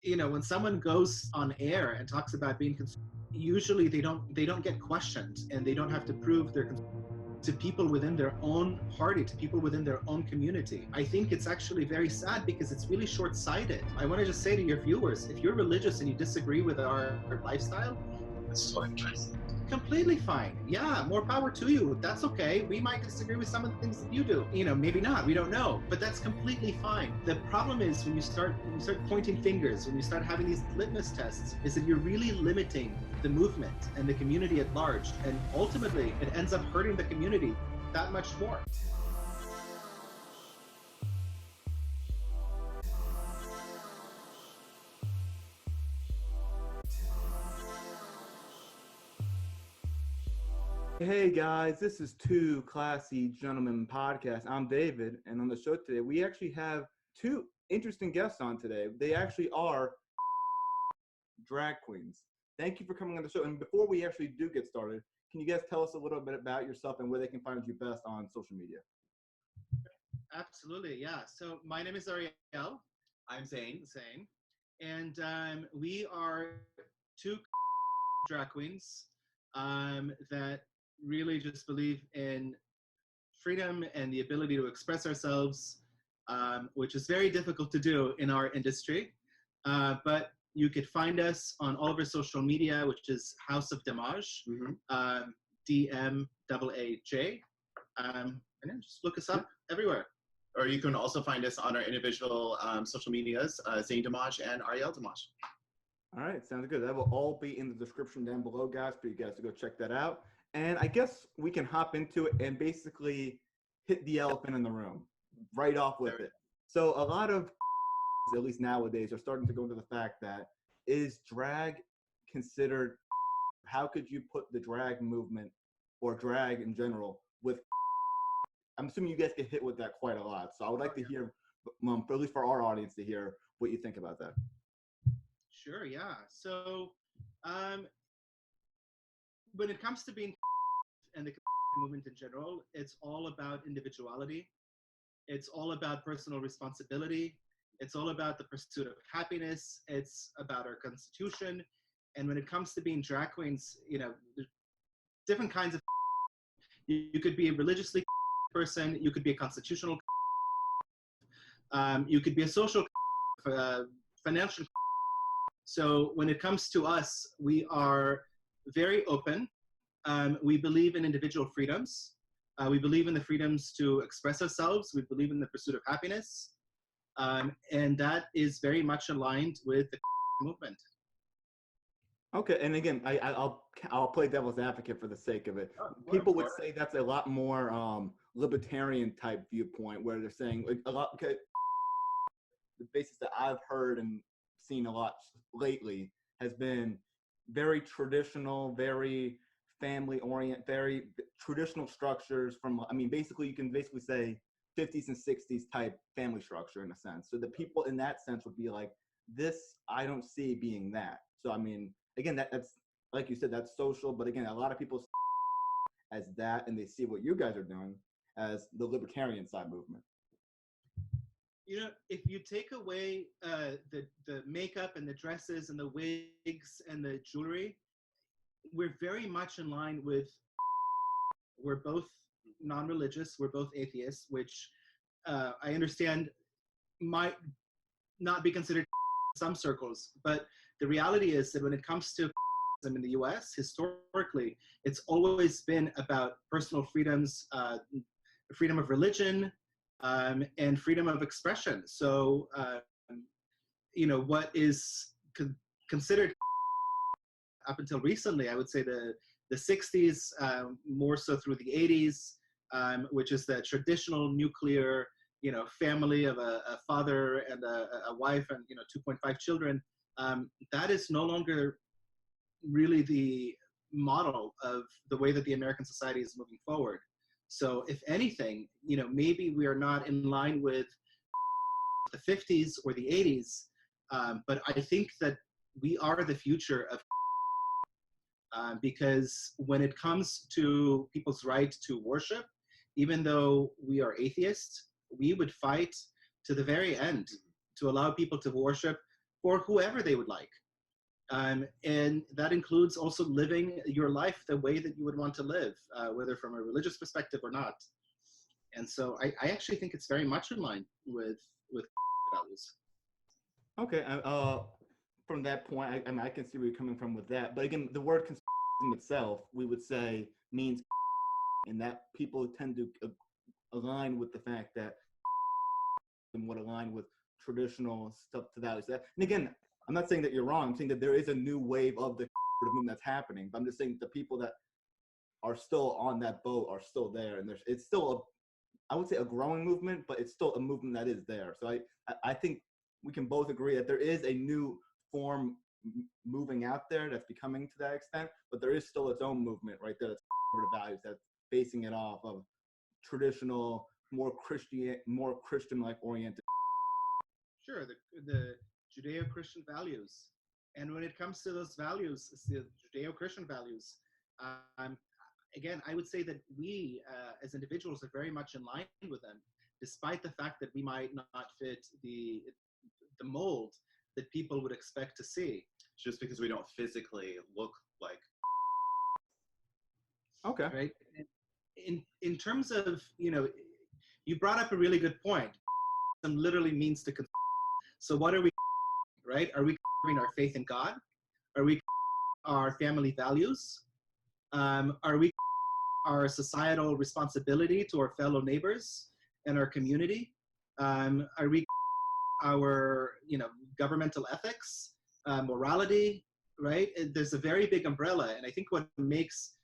when someone goes on air and talks about being usually they don't get questioned, and they don't have to prove their to people within their own party, to people within their own community. I think it's actually very sad because it's really short-sighted. I want to just say to your viewers, if you're religious and you disagree with our lifestyle, That's so interesting. completely fine. Yeah, more power to you. That's okay. We might disagree with some of the things that you do. Maybe not. We don't know. But that's completely fine. The problem is when you start pointing fingers, when you start having these litmus tests, is that you're really limiting the movement and the community at large. And ultimately, it ends up hurting the community that much more. Hey guys, this is Two Classy Gentlemen Podcast. I'm David, and on the show today, we actually have two interesting guests on today. They actually are drag queens. Thank you for coming on the show. And before we actually do get started, can you guys tell us a little bit about yourself and where they can find you best on social media? Absolutely, yeah. So my name is Ariel. I'm Zane. And we are two drag queens that really just believe in freedom and the ability to express ourselves, which is very difficult to do in our industry. But you could find us on all of our social media, which is House of DMaaj, DMaaj. And then just look us up everywhere. Or you can also find us on our individual social medias, Zane DMaaj and Ariel DMaaj. All right, sounds good. That will all be in the description down below, guys, for you guys to go check that out. And I guess we can hop into it and basically hit the elephant in the room right off with it. So a lot of, at least nowadays, are starting to go into the fact that is drag considered, how could you put the drag movement or drag in general with, I'm assuming you guys get hit with that quite a lot. So I would like to hear, at least for our audience, to hear what you think about that. Sure, yeah. So when it comes to being and the movement in general, it's all about individuality. It's all about personal responsibility. It's all about the pursuit of happiness. It's about our constitution. And when it comes to being drag queens, there's different kinds of you could be a religiously person, you could be a constitutional, you could be a social, financial. So when it comes to us, we are very open. We believe in individual freedoms. We believe in the freedoms to express ourselves. We believe in the pursuit of happiness. And that is very much aligned with the movement. Okay, and again, I'll play devil's advocate for the sake of it. People would say that's a lot more libertarian type viewpoint, where they're saying like a lot. Okay, the basis that I've heard and seen a lot lately has been very traditional, very family oriented, very traditional structures from, basically you can basically say 50s and 60s type family structure in a sense. So the people in that sense would be like, this, I don't see being that. So, again, that's, like you said, that's social, but again, a lot of people as that, and they see what you guys are doing as the libertarian side movement. If you take away the makeup and the dresses and the wigs and the jewelry, we're very much in line with, we're both non-religious, we're both atheists, which I understand might not be considered in some circles, but the reality is that when it comes to in the US, historically, it's always been about personal freedoms, freedom of religion, and freedom of expression. So, what is considered up until recently, I would say the 60s, more so through the 80s, which is the traditional nuclear, family of a father and a wife and, 2.5 children. That is no longer really the model of the way that the American society is moving forward. So if anything, maybe we are not in line with the 50s or the 80s, but I think that we are the future of because when it comes to people's right to worship, even though we are atheists, we would fight to the very end to allow people to worship for whoever they would like. And that includes also living your life the way that you would want to live, whether from a religious perspective or not. And so I actually think it's very much in line with values. Okay, from that point, I mean, I can see where you're coming from with that. But again, the word conservatism itself, we would say, means, and that people tend to align with the fact that and would align with traditional stuff to values. And again, I'm not saying that you're wrong. I'm saying that there is a new wave of the movement that's happening. But I'm just saying the people that are still on that boat are still there, and it's still I would say a growing movement, but it's still a movement that is there. So I think we can both agree that there is a new form moving out there that's becoming to that extent, but there is still its own movement right there that's values, that's basing it off of traditional, more Christian-like oriented. Sure, the Judeo-Christian values. And when it comes to those values, the Judeo-Christian values, again, I would say that we as individuals are very much in line with them, despite the fact that we might not fit the mold that people would expect to see. Just because we don't physically look like. Okay. Right. In terms of, you brought up a really good point. Literally means to. So what are we, right? Are we our faith in God? Are we our family values? Are we our societal responsibility to our fellow neighbors and our community? Are we our, governmental ethics, morality, right? There's a very big umbrella. And I think what makes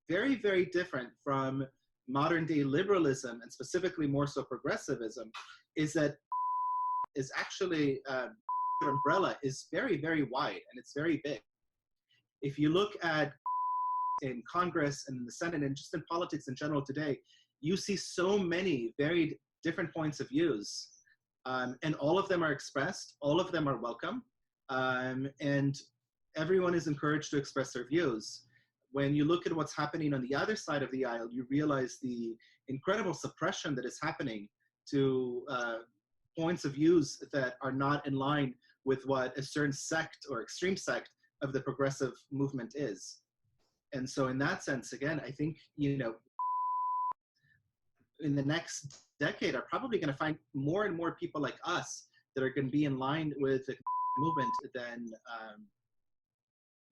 very, very different from modern day liberalism, and specifically more so progressivism, is that is actually umbrella is very, very wide, and it's very big. If you look at in Congress and in the Senate and just in politics in general today, you see so many very different points of views, and all of them are expressed, all of them are welcome, and everyone is encouraged to express their views. When you look at what's happening on the other side of the aisle, you realize the incredible suppression that is happening to points of views that are not in line with what a certain sect or extreme sect of the progressive movement is. And so in that sense, again, I think, in the next decade are probably going to find more and more people like us that are going to be in line with the movement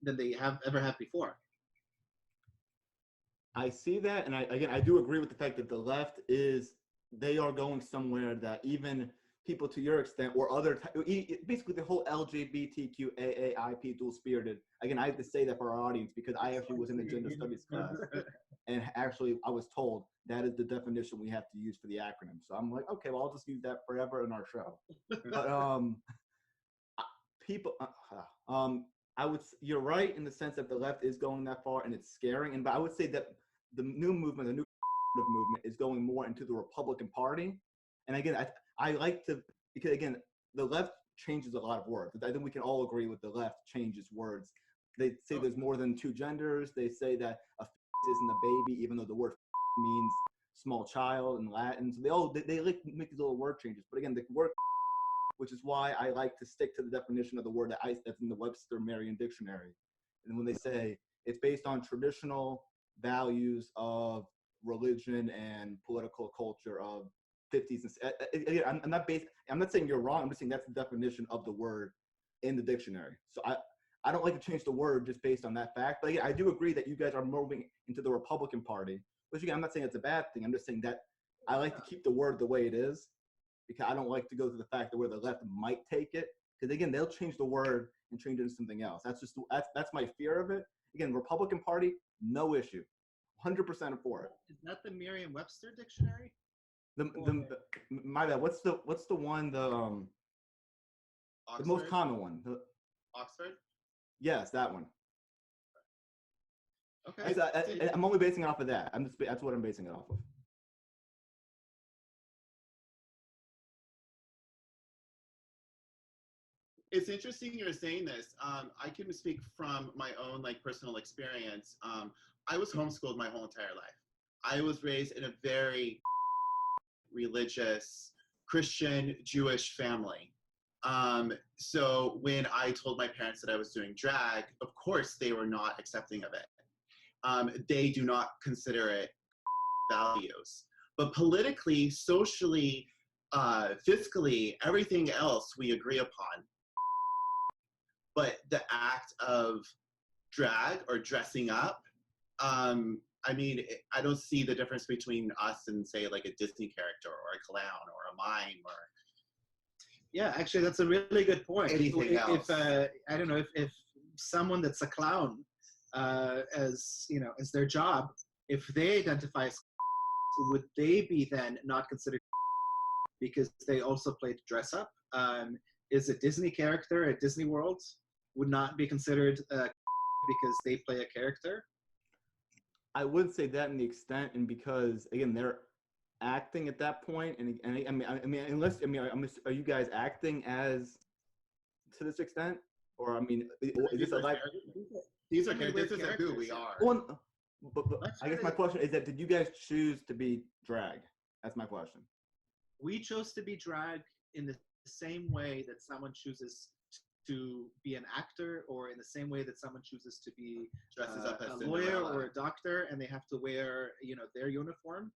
than they have ever had before. I see that, and I do agree with the fact that the left they are going somewhere that even people to your extent or other, basically the whole LGBTQAAIP dual-spirited. Again, I have to say that for our audience because I actually was in the gender studies class, and actually I was told that is the definition we have to use for the acronym. So I'm like, okay, well, I'll just use that forever in our show. But people, you're right in the sense that the left is going that far, and it's scaring. But I would say that the new movement, the new movement, is going more into the Republican Party. And again, I like to, because again, the left changes a lot of words. I think we can all agree with the left changes words. They say there's more than two genders. They say that a isn't a baby, even though the word means small child in Latin. So they like make these little word changes. But again, the word, which is why I like to stick to the definition of the word that's in the Webster Merriam Dictionary. And when they say it's based on traditional values of religion and political culture of 50s and again, I'm not saying you're wrong. I'm just saying that's the definition of the word in the dictionary. So I don't like to change the word just based on that fact. But yeah, I do agree that you guys are moving into the Republican Party. Which again, I'm not saying it's a bad thing. I'm just saying that I like to keep the word the way it is, because I don't like to go to the fact that where the left might take it. Because again, they'll change the word and change it into something else. That's my fear of it. Again, Republican Party, no issue, 100% for it. Is that the Merriam-Webster dictionary? My bad. What's the one the most common one? Oxford. Yes, that one. Okay. I'm only basing it off of that. That's what I'm basing it off of. It's interesting you're saying this. I can speak from my own personal experience. I was homeschooled my whole entire life. I was raised in a very religious Christian Jewish family. So when I told my parents that I was doing drag, of course they were not accepting of it. They do not consider it values. But politically, socially, fiscally, everything else we agree upon. But the act of drag or dressing up, I mean, I don't see the difference between us and, say, like a Disney character or a clown or a mime or. Yeah, actually, that's a really good point. Anything else. I don't know if someone that's a clown, as you know, as their job, if they identify as, would they be then not considered because they also played dress up? Is a Disney character at Disney World would not be considered because they play a character? I would say that in the extent, and because again they're acting at that point, and are you guys acting as to this extent, or I mean, is this a life? These are characters. This is who we are. Well, but I guess my question is that did you guys choose to be drag? That's my question. We chose to be drag in the same way that someone chooses to be an actor, or in the same way that someone chooses to be Dresses up as a lawyer Cinderella. or a doctor, and they have to wear, you know, their uniform,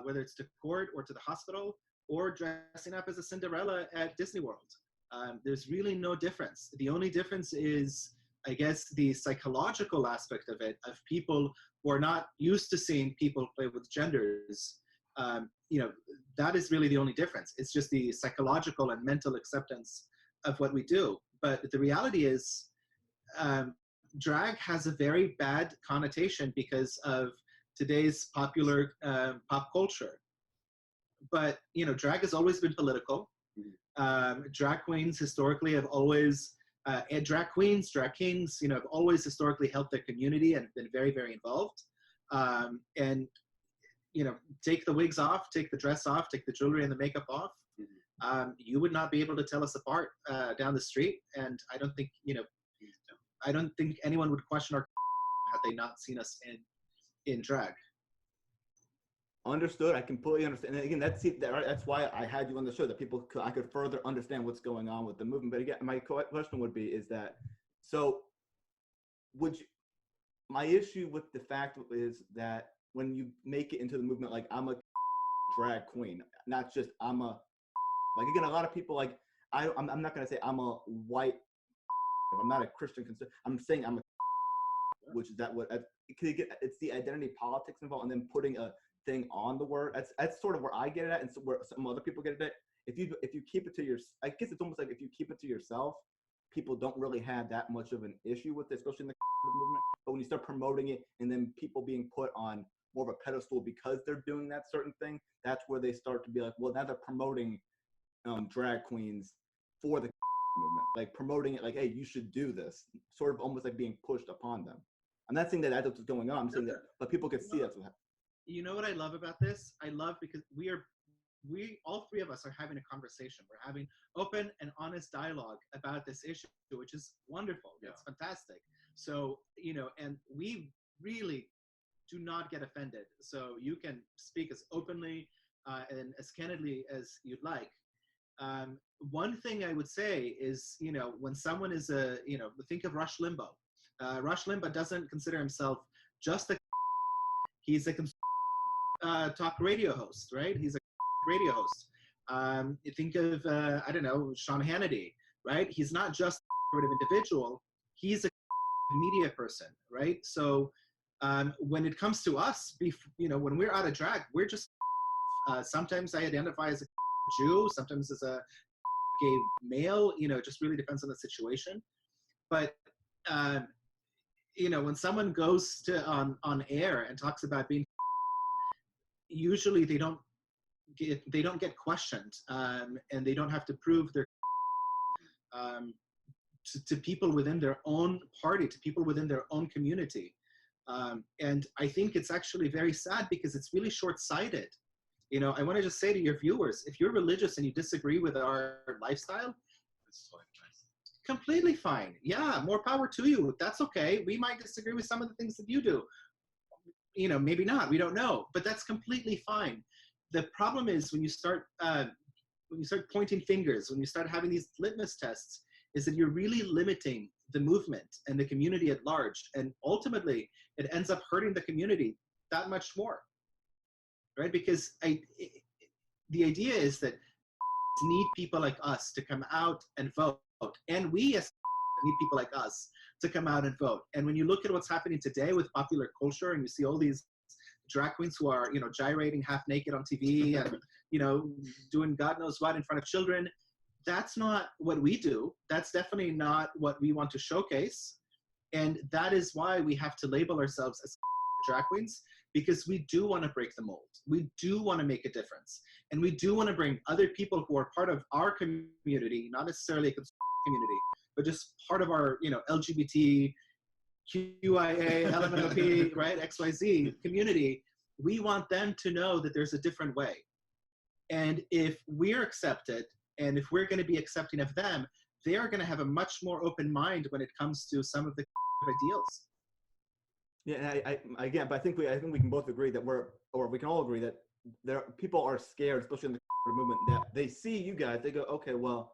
whether it's to court or to the hospital, or dressing up as a Cinderella at Disney World. There's really no difference. The only difference is, I guess, the psychological aspect of it, of people who are not used to seeing people play with genders. You know, that is really the only difference. It's just the psychological and mental acceptance of what we do. But the reality is, drag has a very bad connotation because of today's popular pop culture. But, you know, drag has always been political. Drag queens historically have always, and drag queens, drag kings, you know, have always historically helped their community and been very, very involved. And, you know, take the wigs off, take the dress off, take the jewelry and the makeup off. You would not be able to tell us apart down the street. And I don't think, you know, I don't think anyone would question our had they not seen us in drag. Understood. I completely understand. And again, that's why I had you on the show, that I could further understand what's going on with the movement. But again, my question would be is that, so my issue with the fact is that when you make it into the movement, like I'm a drag queen, not just like again, a lot of people like, I'm not going to say I'm a white, I'm not a Christian, I'm saying I'm a, which is that what, it's the identity politics involved, and then putting a thing on the word. That's sort of where I get it at, and so where some other people get it at. If you keep it to I guess it's almost like if you keep it to yourself, people don't really have that much of an issue with it, especially in the movement. But when you start promoting it, and then people being put on more of a pedestal because they're doing that certain thing, that's where they start to be like, well, now they're promoting drag queens for the movement, like promoting it, like, hey, you should do this, sort of almost like being pushed upon them. I'm not saying that that's what's going on. I'm saying that, but people can see that's what happens. You know what I love about this? I love because we all three of us are having a conversation. We're having open and honest dialogue about this issue, which is wonderful. Yeah. It's fantastic. So, you know, and we really do not get offended. So you can speak as openly and as candidly as you'd like. One thing I would say is, you know, when someone is think of Rush Limbaugh. Rush Limbaugh doesn't consider himself just a he's a talk radio host, right? He's a radio host. You think of, I don't know, Sean Hannity, right? He's not just a individual, he's a media person, right? So when it comes to us, you know, when we're out of drag, we're just, sometimes I identify as a Jew, sometimes as a gay male, you know, it just really depends on the situation. But, you know, when someone goes to on air and talks about being, usually they don't get questioned, and they don't have to prove their to people within their own party, to people within their own community. And I think it's actually very sad because it's really short-sighted. You know, I want to just say to your viewers, if you're religious and you disagree with our lifestyle, it's completely fine. Yeah, more power to you. That's okay. We might disagree with some of the things that you do. You know, maybe not. We don't know. But that's completely fine. The problem is when you start when you start pointing fingers, when you start having these litmus tests, is that you're really limiting the movement and the community at large. And ultimately, it ends up hurting the community that much more, right? Because the idea is that need people like us to come out and vote. And we as need people like us to come out and vote. And when you look at what's happening today with popular culture, and you see all these drag queens who are, gyrating half naked on TV and, doing God knows what in front of children, that's not what we do. That's definitely not what we want to showcase. And that is why we have to label ourselves as drag queens, because we do want to break the mold. We do want to make a difference. And we do want to bring other people who are part of our community, not necessarily a community, but just part of our, LGBT, QIA, LMNOP, right, XYZ community. We want them to know that there's a different way. And if we're accepted, and if we're going to be accepting of them, they are going to have a much more open mind when it comes to some of the ideals. Yeah, and but I think we can both agree that we can all agree that people are scared, especially in the movement, that they see you guys, they go, okay, well,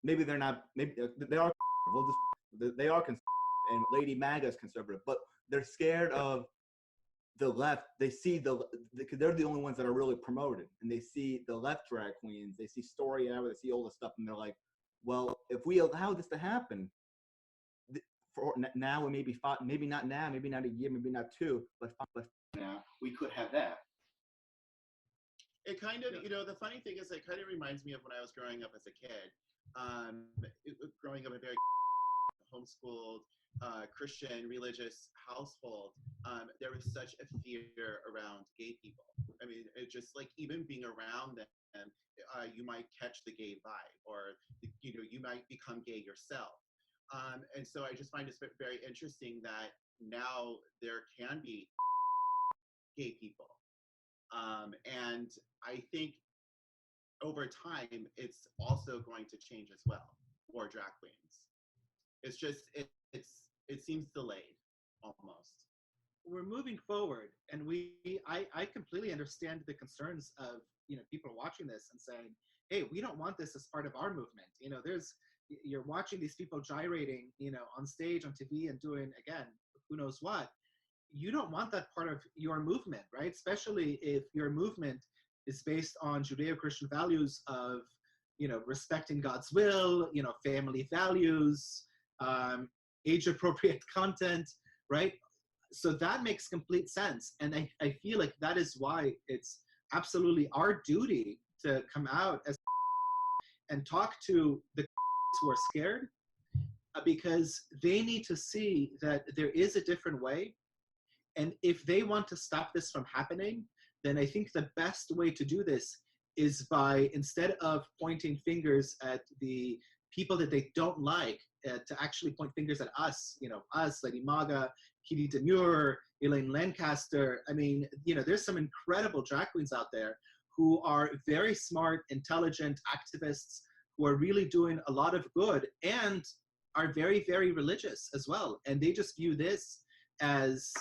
maybe they're not, maybe they are, they are conservative, and Lady MAGA is conservative, but they're scared of the left. They see because they're the only ones that are really promoted, and they see the left drag queens, they see Story Hour, they see all this stuff, and they're like, well, if we allow this to happen, for now, and maybe not now, maybe not a year, maybe not two, but now we could have that. It kind of, the funny thing is, it kind of reminds me of when I was growing up as a kid. Growing up in a very homeschooled, Christian, religious household, there was such a fear around gay people. I mean, it just like even being around them, you might catch the gay vibe, or you might become gay yourself. And so I just find it very interesting that now there can be gay people. And I think over time, it's also going to change as well for drag queens. It's just, it seems delayed almost. We're moving forward, and I completely understand the concerns of, people watching this and saying, hey, we don't want this as part of our movement. You're watching these people gyrating, on stage, on TV, and doing, again, who knows what. You don't want that part of your movement, right? Especially if your movement is based on Judeo-Christian values of, respecting God's will, family values, age-appropriate content, right? So that makes complete sense. And I feel like that is why it's absolutely our duty to come out as and talk to the who are scared, because they need to see that there is a different way. And if they want to stop this from happening, then I think the best way to do this is by, instead of pointing fingers at the people that they don't like, to actually point fingers at us, us, Lady MAGA, Kitty Demure, Elaine Lancaster. I mean, there's some incredible drag queens out there who are very smart, intelligent activists who are really doing a lot of good and are very, very religious as well. And they just view this as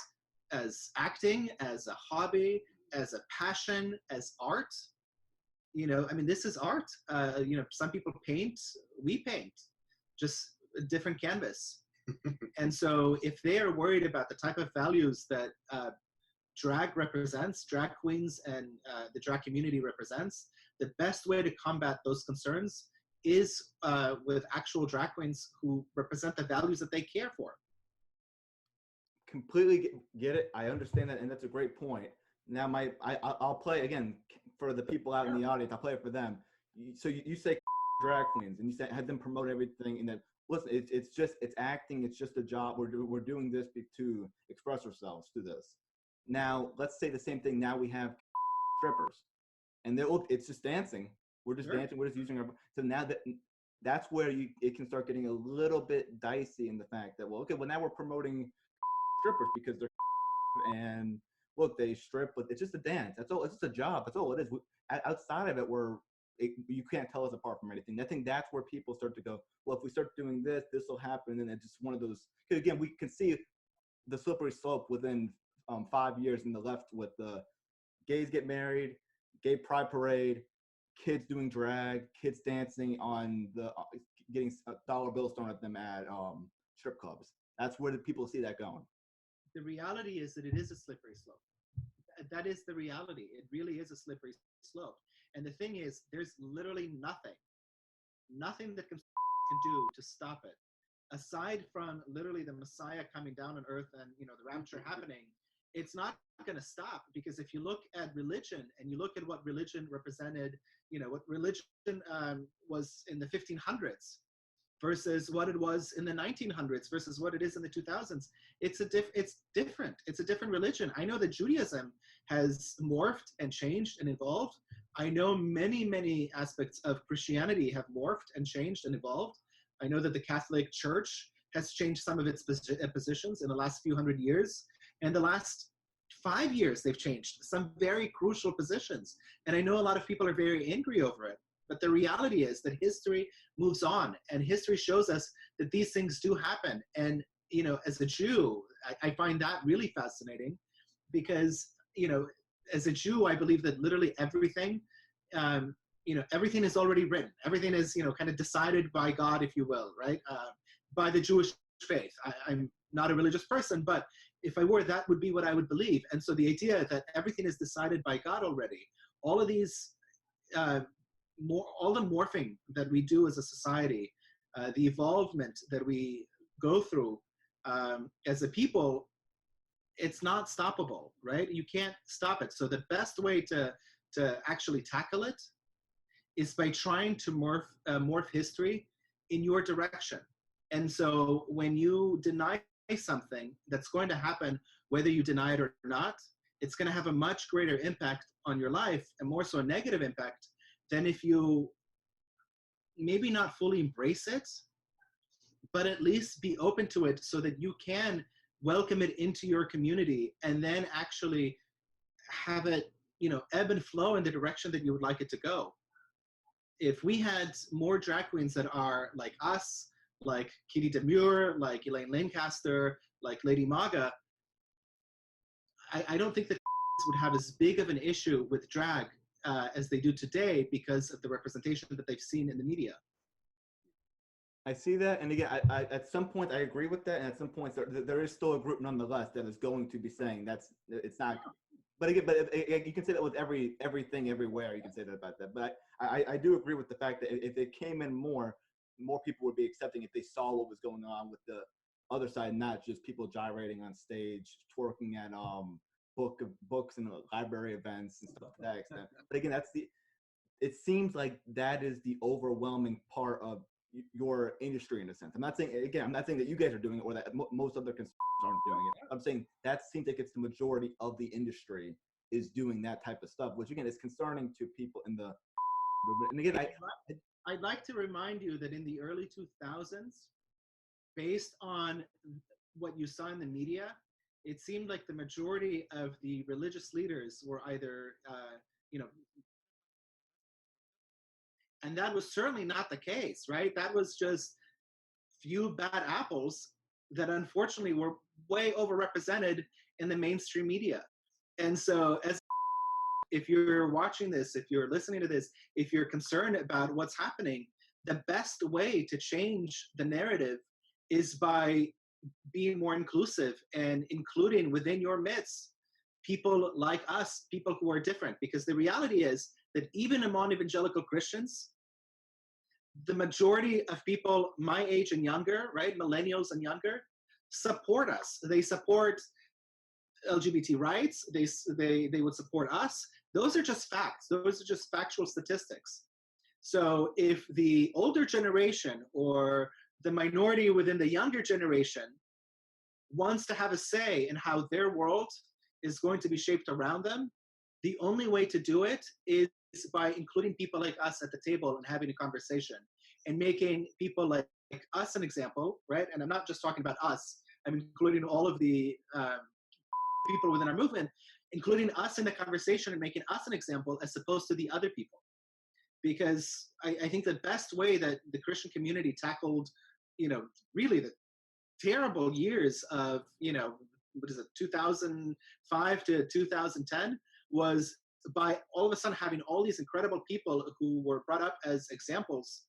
acting, as a hobby, as a passion, as art. This is art. Some people paint, we paint, just a different canvas. And so if they are worried about the type of values that drag represents, drag queens and the drag community represents, the best way to combat those concerns is with actual drag queens who represent the values that they care for. Completely get it. I understand that, and that's a great point. Now, I'll play again for the people out in the audience. I'll play it for them. So you say drag queens, and you say have them promote everything, and then listen, it's acting. It's just a job. We're doing this to express ourselves through this. Now, let's say the same thing. Now we have strippers, and it's just dancing. We're just dancing. We're just using our. So now that's where it can start getting a little bit dicey in the fact that now we're promoting strippers because they're and look, they strip, but it's just a dance. That's all. It's just a job. That's all it is. Outside of it, you can't tell us apart from anything. I think that's where people start to go, well, if we start doing this, this will happen. And it's just one of those, because again, we can see the slippery slope within 5 years in the left with the gays get married, gay pride parade, kids doing drag, kids dancing on the getting dollar bills thrown at them at strip clubs. That's where the people see that going. The reality is that it is a slippery slope. That is the reality. It really is a slippery slope. And the thing is, there's literally nothing that can do to stop it. Aside from literally the Messiah coming down on earth and, you know, the rapture happening, it's not going to stop, because if you look at religion and you look at what religion represented, you know, what religion was in the 1500s versus what it was in the 1900s versus what it is in the 2000s, it's different. It's a different religion. I know that Judaism has morphed and changed and evolved. I know many aspects of Christianity have morphed and changed and evolved. I know that the Catholic Church has changed some of its positions in the last few hundred years. And the last 5 years, they've changed some very crucial positions. And I know a lot of people are very angry over it. But the reality is that history moves on, and history shows us that these things do happen. And, you know, as a Jew, I find that really fascinating, because, you know, as a Jew, I believe that literally everything, you know, everything is already written. Everything is, you know, kind of decided by God, if you will, right? By the Jewish faith. I'm not a religious person, but if I were, that would be what I would believe. And so the idea that everything is decided by God already, all of these, all the morphing that we do as a society, the evolvement that we go through as a people, it's not stoppable, right? You can't stop it. So the best way to actually tackle it is by trying to morph history in your direction. And so when you deny something, that's going to happen whether you deny it or not. It's going to have a much greater impact on your life, and more so a negative impact, than if you maybe not fully embrace it, but at least be open to it so that you can welcome it into your community and then actually have it, you know, ebb and flow in the direction that you would like it to go. If we had more drag queens that are like us, like Kitty Demure, like Elaine Lancaster, like Lady Maga, I don't think that would have as big of an issue with drag as they do today, because of the representation that they've seen in the media. I see that, and again, I at some point I agree with that, and at some points there is still a group nonetheless that is going to be saying it's not. But again, you can say that with everything everywhere. You can say that about that. But I do agree with the fact that if it came in more people would be accepting if they saw what was going on with the other side, not just people gyrating on stage, twerking at books and library events and stuff to that extent. But again, it seems like that is the overwhelming part of your industry in a sense. I'm not saying that you guys are doing it or that most other consumers aren't doing it. I'm saying that seems like it's the majority of the industry is doing that type of stuff, which again is concerning to people in the movement. And again, I'd like to remind you that in the early 2000s, based on what you saw in the media, it seemed like the majority of the religious leaders were either, you know, and that was certainly not the case, right? That was just few bad apples that unfortunately were way overrepresented in the mainstream media. And so if you're watching this, if you're listening to this, if you're concerned about what's happening, the best way to change the narrative is by being more inclusive and including within your midst people like us, people who are different. Because the reality is that even among evangelical Christians, the majority of people my age and younger, right, millennials and younger, support us. They support LGBT rights. They would support us. Those are just facts. Those are just factual statistics. So if the older generation or the minority within the younger generation wants to have a say in how their world is going to be shaped around them, the only way to do it is by including people like us at the table and having a conversation and making people like us an example, right? And I'm not just talking about us. I'm including all of the people within our movement, including us in the conversation and making us an example as opposed to the other people. Because I think the best way that the Christian community tackled, you know, really the terrible years of, you know, 2005 to 2010 was by all of a sudden having all these incredible people who were brought up as examples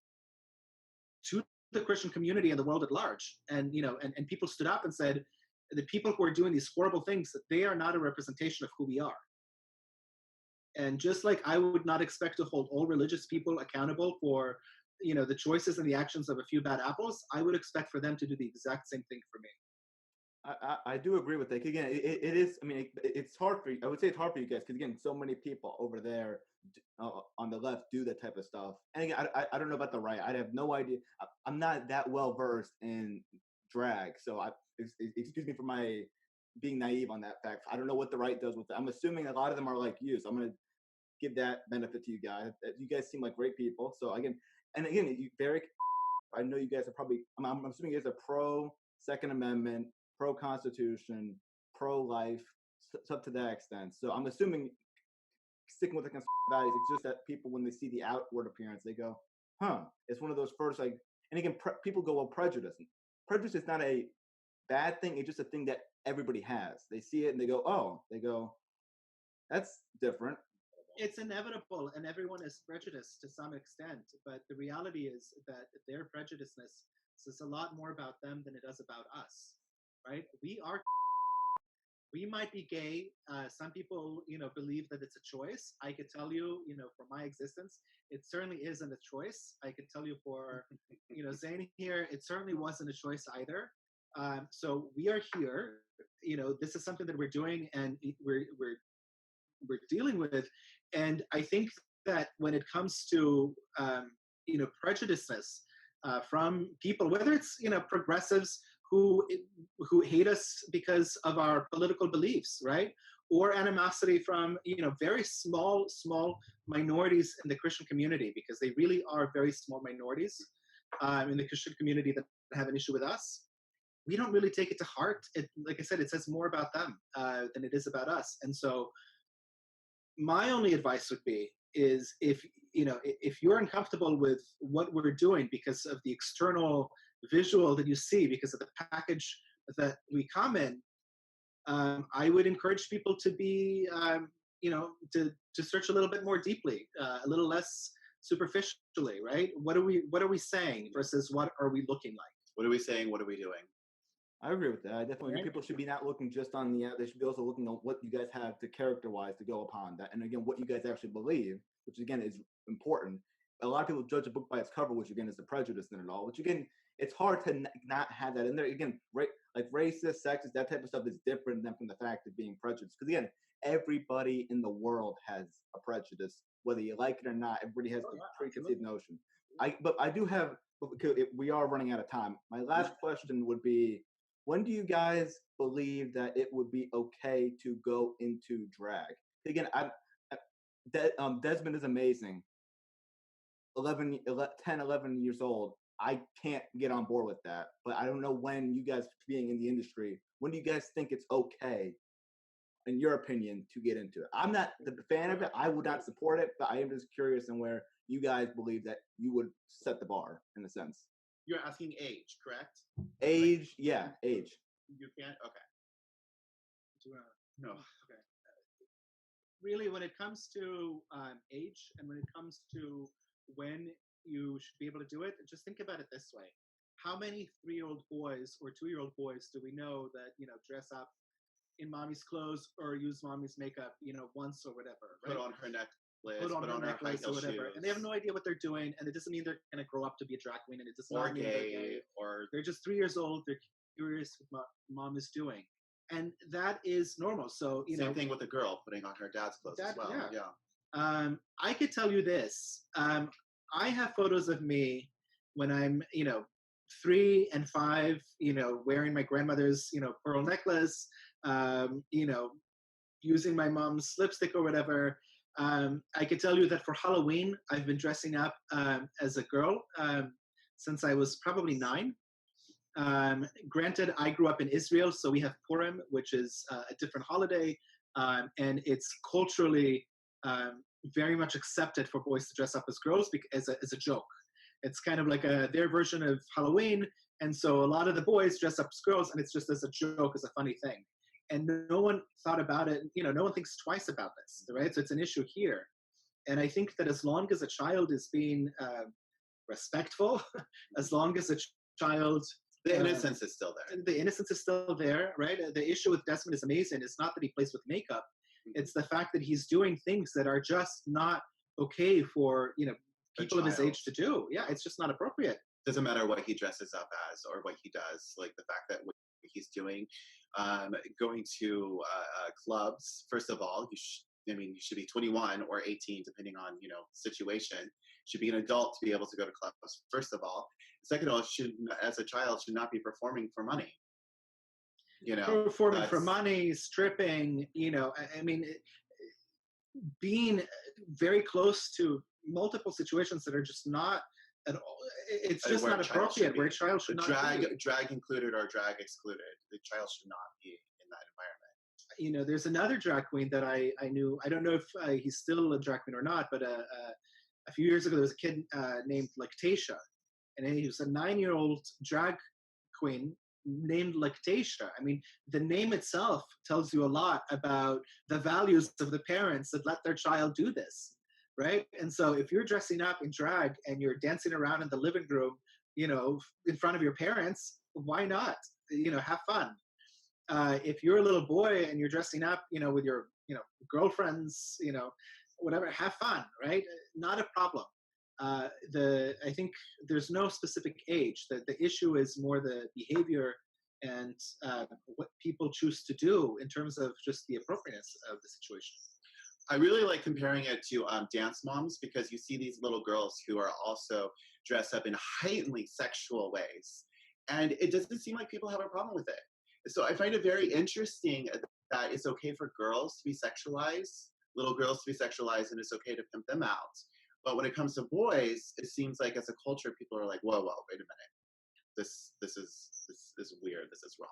to the Christian community and the world at large. And, and people stood up and said, the people who are doing these horrible things, they are not a representation of who we are. And just like I would not expect to hold all religious people accountable for, the choices and the actions of a few bad apples, I would expect for them to do the exact same thing for me. I do agree with that. Again, it is. I mean, it's hard for you. I would say it's hard for you guys because again, so many people over there on the left do that type of stuff. And again, I don't know about the right. I have no idea. I'm not that well versed in drag, so excuse me for my being naive on that fact. I don't know what the right does with it. I'm assuming a lot of them are like you, so I'm gonna give that benefit to you guys. You guys seem like great people. So again, I know you guys are probably. I'm assuming you guys are pro Second Amendment, pro Constitution, pro life, up to that extent. So I'm assuming sticking with the values. It's just that people, when they see the outward appearance, they go, "Huh." It's one of those first like. And again, people go, "Well, prejudice." Prejudice is not a bad thing. It's just a thing that everybody has. They see it and they go, "Oh." They go, "That's different." It's inevitable, and everyone is prejudiced to some extent. But the reality is that their prejudiceness says a lot more about them than it does about us, right? We might be gay. Some people, believe that it's a choice. I could tell you, for my existence, it certainly isn't a choice. I could tell you for, Zane here, it certainly wasn't a choice either. So we are here. This is something that we're doing, and we're dealing with. And I think that when it comes to, prejudiceness from people, whether it's, progressives who hate us because of our political beliefs, right? Or animosity from, very small minorities in the Christian community, because they really are very small minorities in the Christian community that have an issue with us. We don't really take it to heart. Like I said, it says more about them than it is about us. And so my only advice would be is if you're uncomfortable with what we're doing because of the external visual that you see, because of the package that we come in, I would encourage people to be, to search a little bit more deeply, a little less superficially, right? What are we saying versus what are we looking like? What are we saying? What are we doing? I agree with that. I definitely think people should be not looking just on the they should be also looking at what you guys have to character-wise to go upon that. And again, what you guys actually believe, which again is important. A lot of people judge a book by its cover, which again is the prejudice in it all, which again, it's hard to not have that in there. Again, like racist, sexist, that type of stuff is different than from the fact of being prejudiced. Because again, everybody in the world has a prejudice, whether you like it or not. Everybody has the preconceived notion. But I do have, we are running out of time. My last question would be, when do you guys believe that it would be okay to go into drag? Again, Desmond is amazing. 10, 11 years old. I can't get on board with that. But I don't know when you guys, being in the industry, when do you guys think it's okay, in your opinion, to get into it? I'm not the fan of it. I would not support it, but I am just curious in where you guys believe that you would set the bar, in a sense. You're asking age, correct? Age, yeah, age. You can't? Okay. No. Okay. Really, when it comes to age and when it comes to when you should be able to do it, just think about it this way. How many 3-year-old boys or 2-year-old boys do we know that, dress up in mommy's clothes or use mommy's makeup, once or whatever, right? Put on her necklace, put on her high necklace heel or whatever. shoes. And they have no idea what they're doing, and it doesn't mean they're going to grow up to be a drag queen, and it does not mean they're gay, or they're just 3 years old. They're curious what mom is doing, and that is normal. So same thing with a girl putting on her dad's clothes as well. Yeah. I could tell you this. I have photos of me when I'm 3 and 5, wearing my grandmother's pearl necklace, using my mom's lipstick or whatever. I could tell you that for Halloween, I've been dressing up as a girl since I was probably 9. Granted, I grew up in Israel, so we have Purim, which is a different holiday, and it's culturally very much accepted for boys to dress up as girls as a joke. It's kind of like their version of Halloween, and so a lot of the boys dress up as girls, and it's just as a joke, as a funny thing. and no one thought about it. No one thinks twice about this, right? So it's an issue here. And I think that as long as a child is being respectful, as long as a child, the innocence is still there. The innocence is still there, right? The issue with Desmond is amazing. It's not that he plays with makeup. It's the fact that he's doing things that are just not okay for, people of his age to do. Yeah, it's just not appropriate. Doesn't matter what he dresses up as or what he does. Like the fact that what he's doing, going to clubs, first of all, you should be 21 or 18, depending on, situation. Should be an adult to be able to go to clubs, first of all. Second of all, as a child, should not be performing for money. Performing for money, stripping, being very close to multiple situations that are just not at all. It's just not appropriate. Where a child should not be. Drag included or drag excluded. The child should not be in that environment. There's another drag queen that I knew. I don't know if he's still a drag queen or not, but a few years ago there was a kid named Lactatia, and he was a 9-year-old drag queen named Lactatia. I mean, the name itself tells you a lot about the values of the parents that let their child do this, right? And so if you're dressing up in drag and you're dancing around in the living room, in front of your parents, why not? Have fun. If you're a little boy and you're dressing up, with your, girlfriends, whatever, have fun, right? Not a problem. I think there's no specific age. The issue is more the behavior and what people choose to do in terms of just the appropriateness of the situation. I really like comparing it to dance moms, because you see these little girls who are also dressed up in heightenedly sexual ways, and it doesn't seem like people have a problem with it. So I find it very interesting that it's okay for girls to be sexualized, little girls to be sexualized, and it's okay to pimp them out. But when it comes to boys, it seems like as a culture, people are like, whoa, wait a minute. This is weird. This is wrong.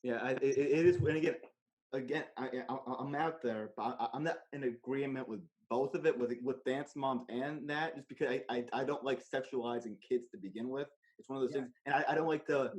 Yeah, it is. And again, I'm out there, but I'm not in agreement with both of it, with dance moms and that, just because I don't like sexualizing kids to begin with. It's one of those things, and I don't like the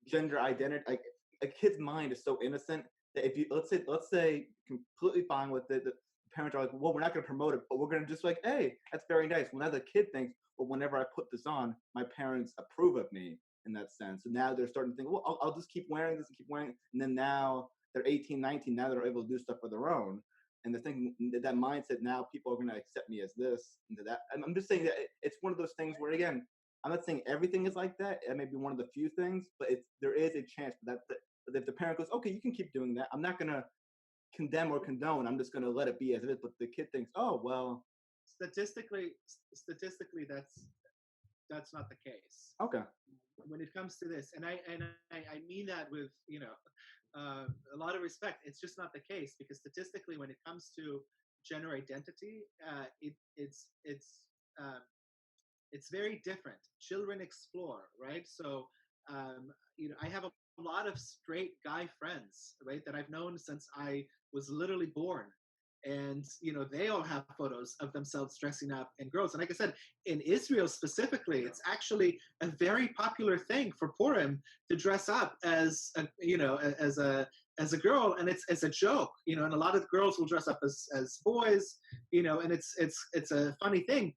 gender identity. Like, a kid's mind is so innocent that if you let's say completely fine with it, the parents are like, well, we're not going to promote it, but we're going to just like, hey, that's very nice. Well, now the kid thinks, well, whenever I put this on, my parents approve of me in that sense. So now they're starting to think, well, I'll just keep wearing this and keep wearing it. And then now they're 18, 19. Now they're able to do stuff for their own. And they're thinking that mindset, now people are going to accept me as this and that. And I'm just saying that it's one of those things where, again, I'm not saying everything is like that. It may be one of the few things, but there is a chance that if the parent goes, okay, you can keep doing that, I'm not going to condemn or condone. I'm just going to let it be as it is. But the kid thinks, oh, well. Statistically, that's not the case. Okay. When it comes to this, and I mean that with a lot of respect. It's just not the case, because statistically, when it comes to gender identity, it's very different. Children explore, right? So I have a lot of straight guy friends, right, that I've known since I was literally born. And, they all have photos of themselves dressing up in girls. And like I said, in Israel specifically, it's actually a very popular thing for Purim to dress up as a girl, and it's a joke, and a lot of girls will dress up as boys, and it's a funny thing.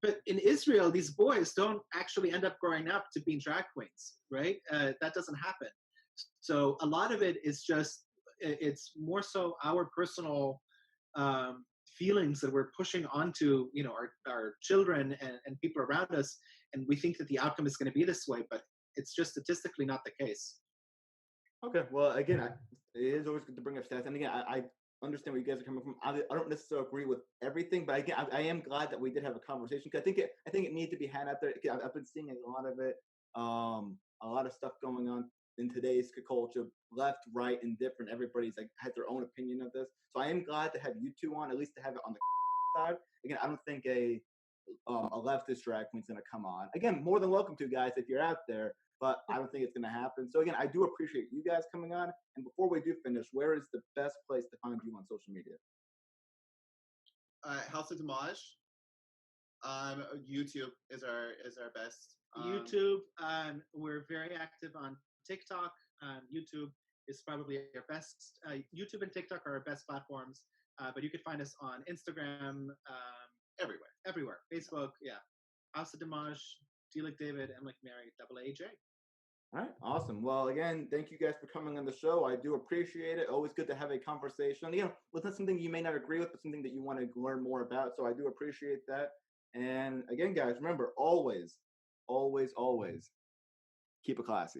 But in Israel, these boys don't actually end up growing up to being drag queens, right? That doesn't happen. So a lot of it is just, it's more so our personal feelings that we're pushing onto, our children and people around us. And we think that the outcome is going to be this way, but it's just statistically not the case. Okay. Well, again, it is always good to bring up stats. And again, I understand where you guys are coming from. I don't necessarily agree with everything, but again, I am glad that we did have a conversation, because I think it needs to be had out there. I've been seeing a lot of it, a lot of stuff going on in today's culture, left, right, indifferent. Everybody's has their own opinion of this. So I am glad to have you two on, at least to have it on the side. Again, I don't think a leftist drag queen's gonna come on. Again, more than welcome to, guys, if you're out there. But I don't think it's going to happen. So again, I do appreciate you guys coming on. And before we do finish, where is the best place to find you on social media? House of DMaaj. YouTube is our best. YouTube. We're very active on TikTok. YouTube is probably our best. YouTube and TikTok are our best platforms, but you can find us on Instagram, everywhere. Facebook, yeah. House of DMaaj, D like David, M like Mary, AAJ. All right, awesome. Well, again, thank you guys for coming on the show. I do appreciate it. Always good to have a conversation. With something you may not agree with, but something that you want to learn more about. So I do appreciate that. And again, guys, remember, always, always, always keep it classy.